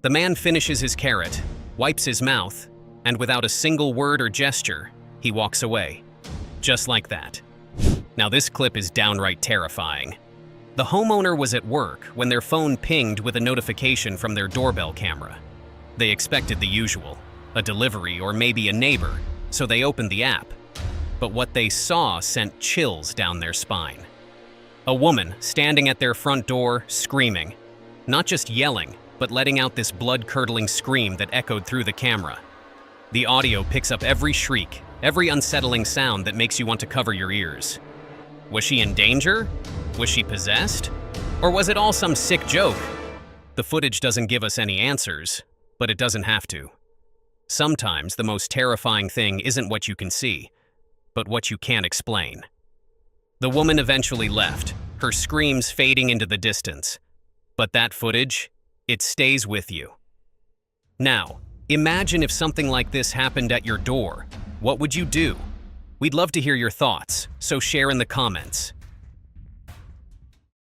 The man finishes his carrot, wipes his mouth, and without a single word or gesture, he walks away. Just like that. Now this clip is downright terrifying. The homeowner was at work when their phone pinged with a notification from their doorbell camera. They expected the usual, a delivery or maybe a neighbor, so they opened the app. But what they saw sent chills down their spine. A woman standing at their front door, screaming. Not just yelling, but letting out this blood-curdling scream that echoed through the camera. The audio picks up every shriek, every unsettling sound that makes you want to cover your ears. Was she in danger? Was she possessed? Or was it all some sick joke? The footage doesn't give us any answers, but it doesn't have to. Sometimes the most terrifying thing isn't what you can see, but what you can't explain. The woman eventually left, her screams fading into the distance. But that footage, it stays with you. Now, imagine if something like this happened at your door. What would you do? We'd love to hear your thoughts, so share in the comments.